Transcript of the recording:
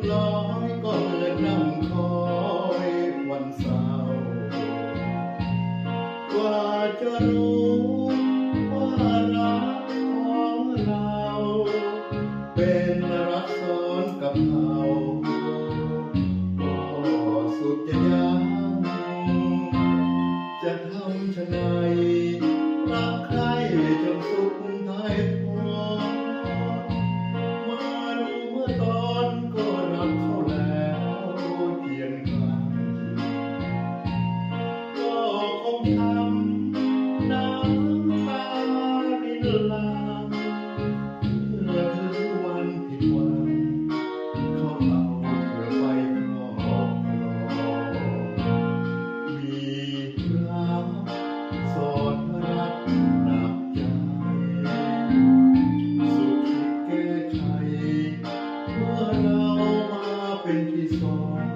น้อยก็เหมือนนั่งคอยวันเศร้ากว่าจะรู้ว่ารักของเราเป็นรักซ้อนกับเขาก็สุดจะยังจะทำชะไหนรักใครจนสุดท้ายทนมาดูเมื่อตอนก็รักเขาแล้วเพียงครั้งก็คงทำน้ำตารินหลั่งเมื่อถึงวันผิดหวังเขาเอาเธอไปครอบครองมีรักสอนรักหนักใจสุดคิดแก้ไขเมื่อเรามาเป็นที่สอง